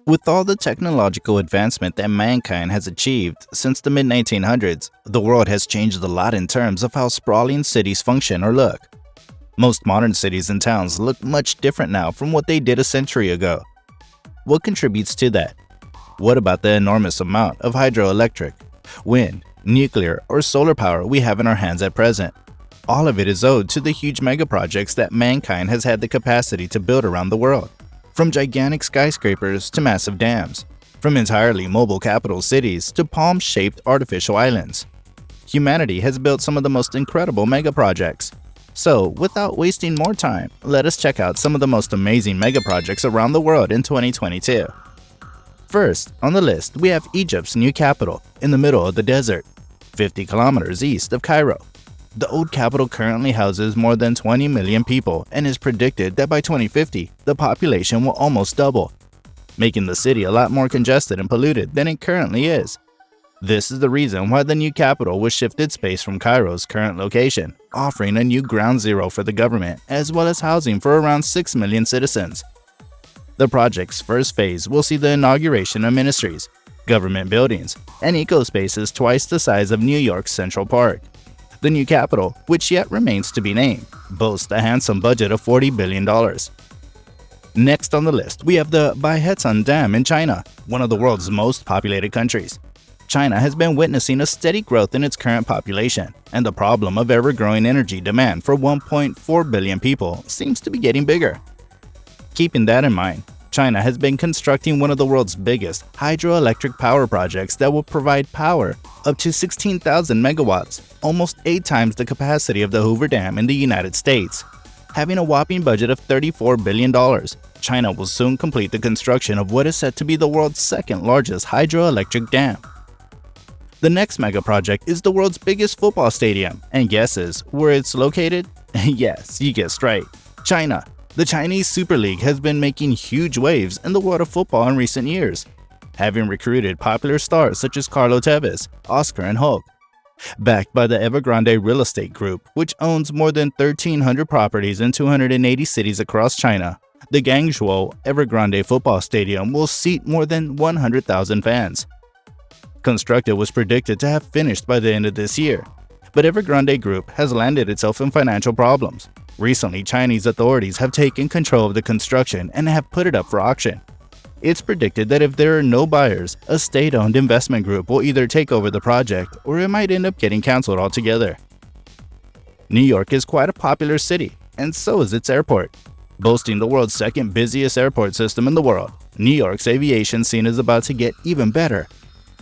With all the technological advancement that mankind has achieved since the mid 1900s, the world has changed a lot in terms of how sprawling cities function or look. Most modern cities and towns look much different now from what they did a century ago. What contributes to that? What about the enormous amount of hydroelectric, wind, nuclear, or solar power we have in our hands at present? All of it is owed to the huge megaprojects that mankind has had the capacity to build around the world. From gigantic skyscrapers to massive dams, from entirely mobile capital cities to palm-shaped artificial islands. Humanity has built some of the most incredible megaprojects. So, without wasting more time, let us check out some of the most amazing megaprojects around the world in 2022. First, on the list, we have Egypt's new capital in the middle of the desert, 50 kilometers east of Cairo. The old capital currently houses more than 20 million people and is predicted that by 2050, the population will almost double, making the city a lot more congested and polluted than it currently is. This is the reason why the new capital was shifted space from Cairo's current location, offering a new ground zero for the government as well as housing for around 6 million citizens. The project's first phase will see the inauguration of ministries, government buildings, and eco-spaces twice the size of New York's Central Park. The new capital, which yet remains to be named, boasts a handsome budget of $40 billion. Next on the list, we have the Baihetan Dam in China, one of the world's most populated countries. China has been witnessing a steady growth in its current population, and the problem of ever-growing energy demand for 1.4 billion people seems to be getting bigger. Keeping that in mind, China has been constructing one of the world's biggest hydroelectric power projects that will provide power up to 16,000 megawatts, almost 8 times the capacity of the Hoover Dam in the United States. Having a whopping budget of $34 billion, China will soon complete the construction of what is set to be the world's second largest hydroelectric dam. The next mega project is the world's biggest football stadium, and guesses where it's located? Yes, you guessed right, China. The Chinese Super League has been making huge waves in the world of football in recent years, having recruited popular stars such as Carlo Tevez, Oscar, and Hulk. Backed by the Evergrande Real Estate Group, which owns more than 1,300 properties in 280 cities across China, the Guangzhou Evergrande Football Stadium will seat more than 100,000 fans. Construction was predicted to have finished by the end of this year, but Evergrande Group has landed itself in financial problems. Recently, Chinese authorities have taken control of the construction and have put it up for auction. It's predicted that if there are no buyers, a state-owned investment group will either take over the project or it might end up getting cancelled altogether. New York is quite a popular city, and so is its airport. Boasting the world's second busiest airport system in the world, New York's aviation scene is about to get even better.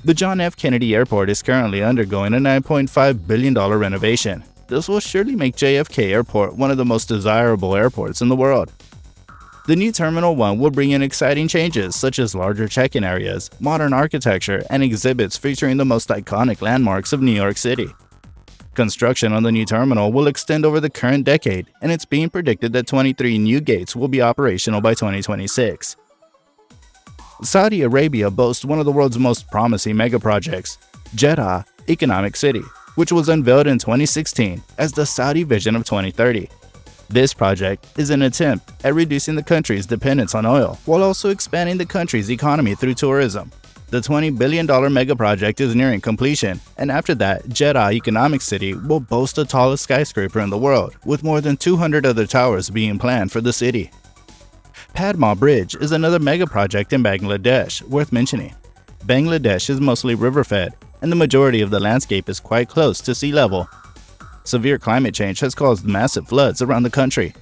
The John F. Kennedy Airport is currently undergoing a $9.5 billion renovation. This will surely make JFK Airport one of the most desirable airports in the world. The new Terminal 1 will bring in exciting changes such as larger check-in areas, modern architecture, and exhibits featuring the most iconic landmarks of New York City. Construction on the new terminal will extend over the current decade, and it's being predicted that 23 new gates will be operational by 2026. Saudi Arabia boasts one of the world's most promising megaprojects, Jeddah Economic City, which was unveiled in 2016 as the Saudi Vision of 2030. This project is an attempt at reducing the country's dependence on oil while also expanding the country's economy through tourism. The $20 billion megaproject is nearing completion, and after that, Jeddah Economic City will boast the tallest skyscraper in the world, with more than 200 other towers being planned for the city. Padma Bridge is another megaproject in Bangladesh worth mentioning. Bangladesh is mostly river-fed, and the majority of the landscape is quite close to sea level. Severe climate change has caused massive floods around the country.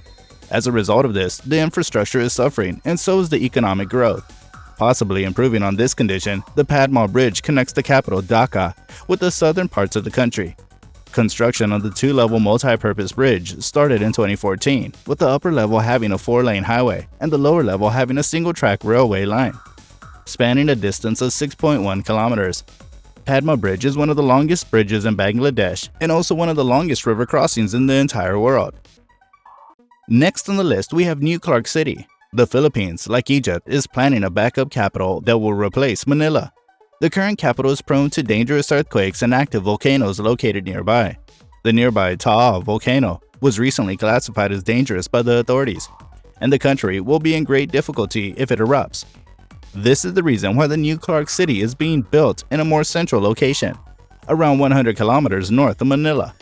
As a result of this, the infrastructure is suffering, and so is the economic growth. Possibly improving on this condition, the Padma Bridge connects the capital Dhaka with the southern parts of the country. Construction on the 2-level multi-purpose bridge started in 2014, with the upper level having a 4-lane highway and the lower level having a single-track railway line, spanning a distance of 6.1 kilometers. Padma Bridge is one of the longest bridges in Bangladesh and also one of the longest river crossings in the entire world. Next on the list, we have New Clark City. The Philippines, like Egypt, is planning a backup capital that will replace Manila. The current capital is prone to dangerous earthquakes and active volcanoes located nearby. The nearby Taal volcano was recently classified as dangerous by the authorities, and the country will be in great difficulty if it erupts. This is the reason why the new Clark City is being built in a more central location, around 100 kilometers north of Manila.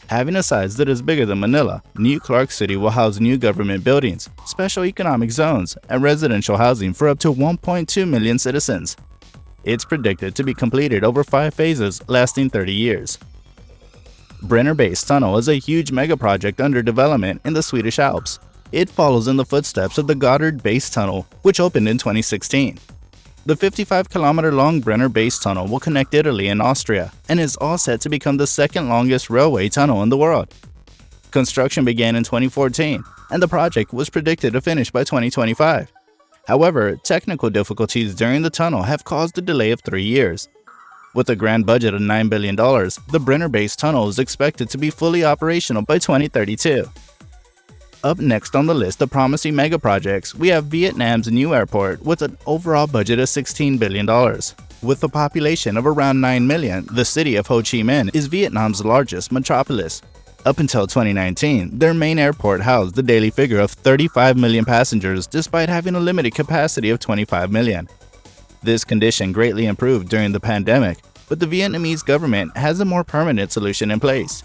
Having a size that is bigger than Manila, New Clark City will house new government buildings, special economic zones, and residential housing for up to 1.2 million citizens. It's predicted to be completed over 5 phases lasting 30 years. Brenner Base Tunnel is a huge megaproject under development in the Swedish Alps. It follows in the footsteps of the Gotthard Base Tunnel, which opened in 2016. The 55-kilometer-long Brenner Base Tunnel will connect Italy and Austria and is all set to become the second longest railway tunnel in the world. Construction began in 2014, and the project was predicted to finish by 2025. However, technical difficulties during the tunnel have caused a delay of 3 years. With a grand budget of $9 billion, the Brenner Base Tunnel is expected to be fully operational by 2032. Up next on the list of promising megaprojects, we have Vietnam's new airport with an overall budget of $16 billion. With a population of around 9 million, the city of Ho Chi Minh is Vietnam's largest metropolis. Up until 2019, their main airport housed the daily figure of 35 million passengers despite having a limited capacity of 25 million. This condition greatly improved during the pandemic, but the Vietnamese government has a more permanent solution in place.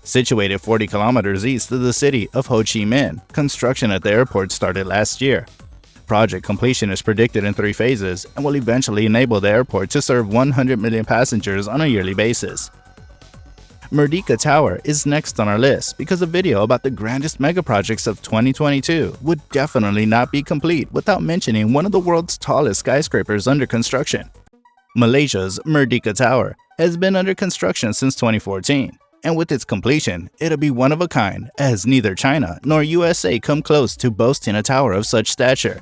Situated 40 kilometers east of the city of Ho Chi Minh, construction at the airport started last year. Project completion is predicted in 3 phases and will eventually enable the airport to serve 100 million passengers on a yearly basis. Merdeka Tower is next on our list because a video about the grandest megaprojects of 2022 would definitely not be complete without mentioning one of the world's tallest skyscrapers under construction. Malaysia's Merdeka Tower has been under construction since 2014. And with its completion, it'll be one of a kind, as neither China nor USA come close to boasting a tower of such stature.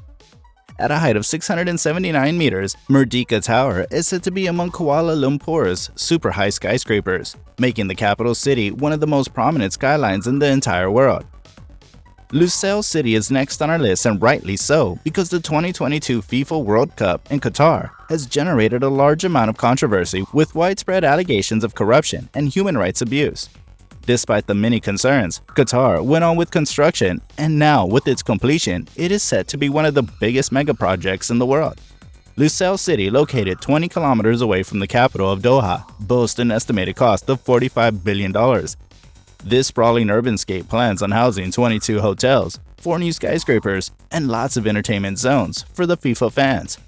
At a height of 679 meters, Merdeka Tower is said to be among Kuala Lumpur's super high skyscrapers, making the capital city one of the most prominent skylines in the entire world. Lusail City is next on our list, and rightly so, because the 2022 FIFA World Cup in Qatar has generated a large amount of controversy with widespread allegations of corruption and human rights abuse. Despite the many concerns, Qatar went on with construction, and now with its completion, it is set to be one of the biggest megaprojects in the world. Lusail City, located 20 kilometers away from the capital of Doha, boasts an estimated cost of $45 billion. This sprawling urbanscape plans on housing 22 hotels, 4 new skyscrapers, and lots of entertainment zones for the FIFA fans.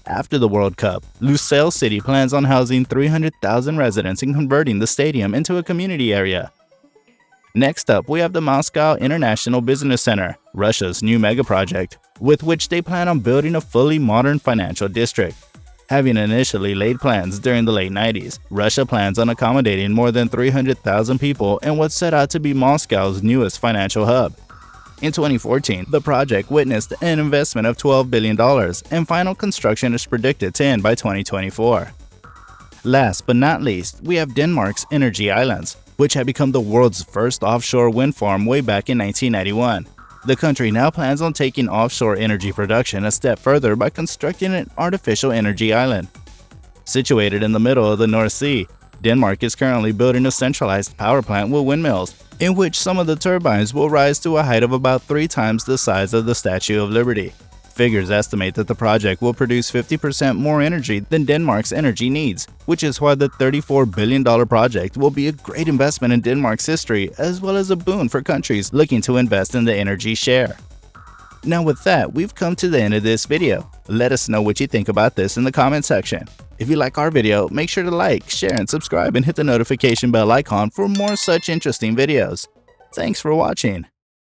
After the World Cup, Lusail City plans on housing 300,000 residents and converting the stadium into a community area. Next up, we have the Moscow International Business Center, Russia's new megaproject, with which they plan on building a fully modern financial district. Having initially laid plans during the late 90s, Russia plans on accommodating more than 300,000 people in what's set out to be Moscow's newest financial hub. In 2014, the project witnessed an investment of $12 billion, and final construction is predicted to end by 2024. Last but not least, we have Denmark's Energy Islands, which had become the world's first offshore wind farm way back in 1991. The country now plans on taking offshore energy production a step further by constructing an artificial energy island. Situated in the middle of the North Sea, Denmark is currently building a centralized power plant with windmills, in which some of the turbines will rise to a height of about 3 times the size of the Statue of Liberty. Figures estimate that the project will produce 50% more energy than Denmark's energy needs, which is why the $34 billion project will be a great investment in Denmark's history, as well as a boon for countries looking to invest in the energy share. Now with that, we've come to the end of this video. Let us know what you think about this in the comment section. If you like our video, make sure to like, share, and subscribe, and hit the notification bell icon for more such interesting videos. Thanks for watching.